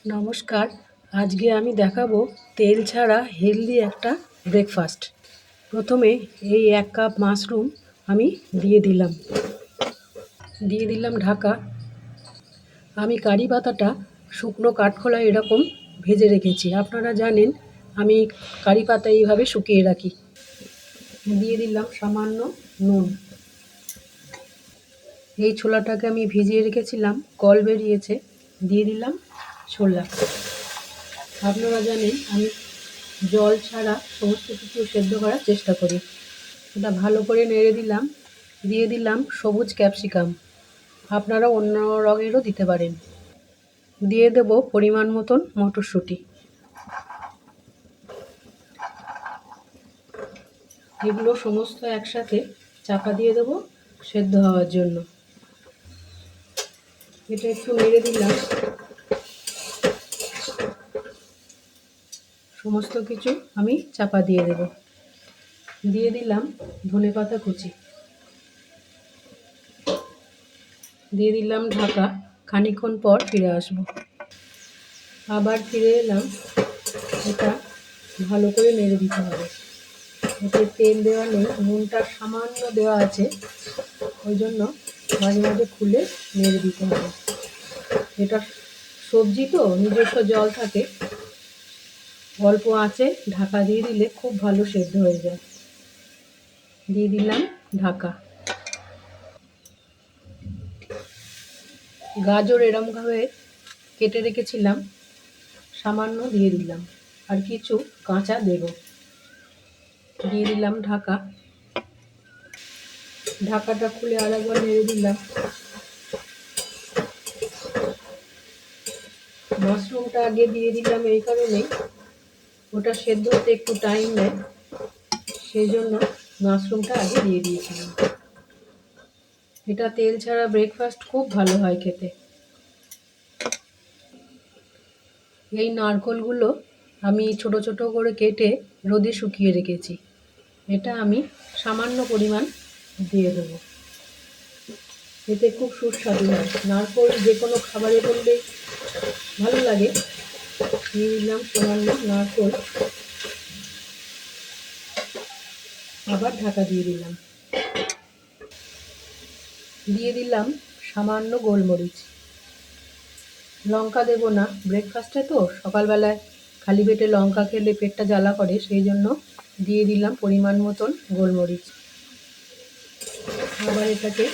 নমস্কার। আজকে আমি দেখাবো তেল ছাড়া হেলদি একটা ব্রেকফাস্ট। প্রথমে এই 1 কাপ মাশরুম আমি দিয়ে দিলাম ঢাকা। আমি কারি পাতাটা শুকনো কাঠখোলায় এরকম ভেজে রেখেছি। আপনারা জানেন আমি কারি পাতা এইভাবে শুকিয়ে রাখি। দিয়ে দিলাম সামান্য নুন। এই ছোলাটাকে আমি ভিজিয়ে রেখেছিলাম, কল বেরিয়েছে, দিয়ে দিলাম ছোলা। আপনারা জানেন আমি জল ছাড়া সমস্ত কিছু সেদ্ধ করার চেষ্টা করি। এটা ভালো করে নেড়ে দিলাম। দিয়ে দিলাম সবুজ ক্যাপসিকাম, আপনারা অন্য রঙেরও দিতে পারেন। দিয়ে দেব পরিমাণ মতন মটরশুঁটি। এগুলো সমস্ত একসাথে চাপা দিয়ে দেব সেদ্ধ হওয়ার জন্য। এটা একটু নেড়ে দিলাম। সমস্ত কিছু আমি চাপা দিয়ে দেব। দিয়ে দিলাম ধনেপাতা কুচি। দিয়ে দিলাম ঢাকা। খানিকক্ষণ পর ফিরে আসব। আবার ফিরে এলাম। এটা ভালো করে নেড়ে দিতে হবে। এতে তেল দেওয়া নেই, নুনটা সামান্য দেওয়া আছে, ওই জন্য মাঝে মাঝে খুলে নেড়ে দিতে হবে। এটা সবজি তো নিজস্ব জল থাকে, অল্প আঁচে ঢাকা দিয়ে দিলে খুব ভালো সেদ্ধ হয়ে যায়। দিয়ে দিলাম ঢাকা। গাজর এরমভাবে কেটে রেখেছিলাম, সামান্য দিয়ে দিলাম, আর কিছু কাঁচা দেব। দিয়ে দিলাম ঢাকা। ঢাকাটা খুলে আরেকবার নেড়ে দিলাম। মাশরুমটা আগে দিয়ে দিলাম এই কারণেই, ওটা সেদ্ধ হতে একটু টাইম নেয়, সেই জন্য মাশরুমটা আগে দিয়ে দিয়েছিলাম। এটা তেল ছাড়া ব্রেকফাস্ট খুব ভালো হয় খেতে। এই নারকোলগুলো আমি ছোট ছোট করে কেটে রোদে শুকিয়ে রেখেছি। এটা আমি সামান্য পরিমাণ দিয়ে দেবো। এতে খুব সুস্বাদু হয়। নারকোল যে কোনো খাবারে পড়লেই ভালো লাগে। দিয়ে দিলাম সামান্য নারকোল। আবার ঢাকা দিয়ে দিলাম। দিয়ে দিলাম সামান্য গোলমরিচ। লঙ্কা দেবো না, ব্রেকফাস্টে তো সকালবেলায় খালি পেটে লঙ্কা খেলে পেটটা জ্বালা করে, সেই জন্য দিয়ে দিলাম পরিমাণ মতন গোলমরিচ। আবার এটাকে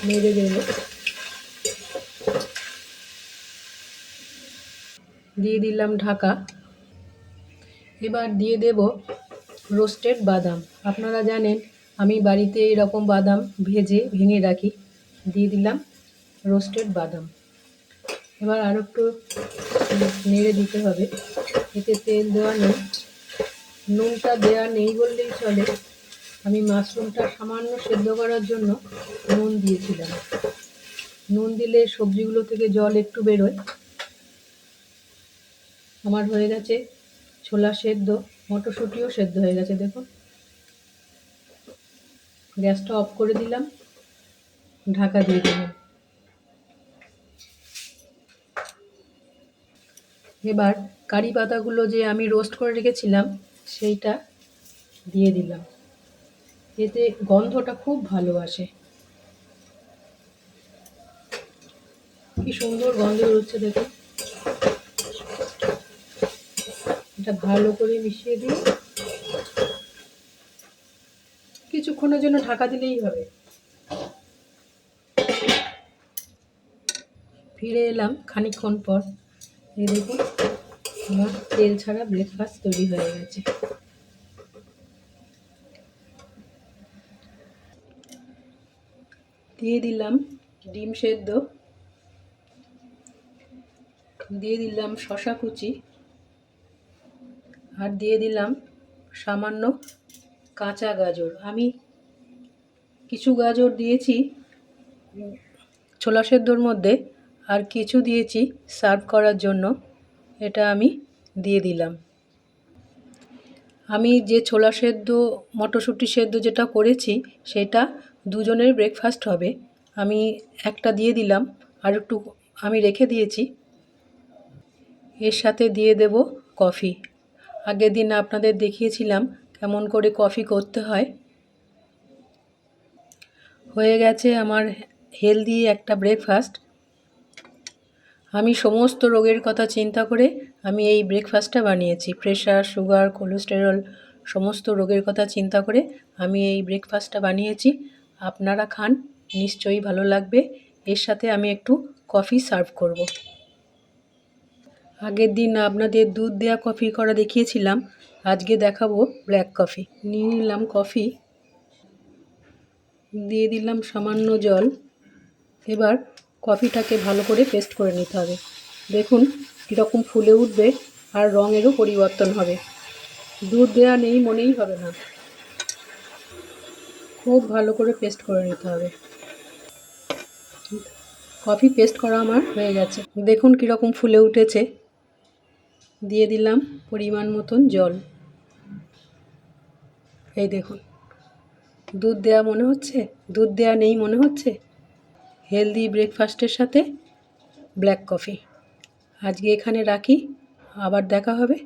নেড়ে দেবো। দিয়ে দিলাম ঢাকা। এবার দিয়ে দেব রোস্টেড বাদাম। আপনারা জানেন আমি বাড়িতে এরকম বাদাম ভেঙে রাখি। দিয়ে দিলাম রোস্টেড বাদাম। এবার আরও একটু নেড়ে দিতে হবে। এতে তেল দেওয়া নেই, নুনটা দেওয়া নেই বললেই চলে। আমি মাশরুমটা সামান্য সেদ্ধ করার জন্য নুন দিয়েছিলাম। নুন দিলে সবজিগুলো থেকে জল একটু বেরোয়। আমার হয়ে গেছে ছোলা সেদ্ধ, মটরশুঁটিও সেদ্ধ হয়ে গেছে। দেখুন, গ্যাসটা অফ করে দিলাম, ঢাকা দিয়ে দিলাম। এবার কারি পাতাগুলো যে আমি রোস্ট করে রেখেছিলাম সেইটা দিয়ে দিলাম। এতে গন্ধটা খুব ভালো আসে। কি সুন্দর গন্ধ বেরোচ্ছে দেখুন। এটা ভালো করে মিশিয়ে দিয়ে কিছুক্ষণের জন্য ঢাকা দিলেই হবে। ফিরে এলাম খানিকক্ষণ পর। এই দেখুন আমার তেল ছাড়া ব্রেকফাস্ট তৈরি হয়ে গেছে। দিয়ে দিলাম ডিম সেদ্ধ, দিয়ে দিলাম শসা কুচি, আর দিয়ে দিলাম সামান্য কাঁচা গাজর। আমি কিছু গাজর দিয়েছি ছোলা সেদ্ধর মধ্যে, আর কিছু দিয়েছি সার্ভ করার জন্য। এটা আমি দিয়ে দিলাম। আমি যে ছোলা সেদ্ধ মটরশুঁটি সেদ্ধ যেটা করেছি সেটা দুজনের ব্রেকফাস্ট হবে। আমি একটা দিয়ে দিলাম, আর একটু আমি রেখে দিয়েছি। এর সাথে দিয়ে দেব কফি। আগের দিন আপনাদের দেখিয়েছিলাম কেমন করে কফি করতে হয়। হয়ে গেছে আমার হেলদি একটা ব্রেকফাস্ট। আমি সমস্ত রোগের কথা চিন্তা করে আমি এই ব্রেকফাস্টটা বানিয়েছি। প্রেশার, সুগার, কোলেস্টেরল সমস্ত রোগের কথা চিন্তা করে আমি এই ব্রেকফাস্টটা বানিয়েছি। আপনারা খান, নিশ্চয়ই ভালো লাগবে। এর সাথে আমি একটু কফি সার্ভ করব। আগের দিন আপনাদের দুধ দেওয়া কফি করা দেখিয়েছিলাম, আজকে দেখাবো ব্ল্যাক কফি। নিয়ে নিলাম কফি, দিয়ে দিলাম সামান্য জল। এবার কফিটাকে ভালো করে পেস্ট করে নিতে হবে। দেখুন কীরকম ফুলে উঠবে আর রঙেরও পরিবর্তন হবে। দুধ দেওয়া নেই মনেই হবে না। খুব ভালো করে পেস্ট করে নিতে হবে। কফি পেস্ট করা আমার হয়ে গেছে। দেখুন কীরকম ফুলে উঠেছে। দিয়ে দিলাম পরিমাণ মতন জল। এই দেখুন, দুধ দেওয়া মনে হচ্ছে, দুধ দেওয়া নেই মনে হচ্ছে। হেলদি ব্রেকফাস্টের সাথে ব্ল্যাক কফি। আজকে এখানে রাখি, আবার দেখা হবে।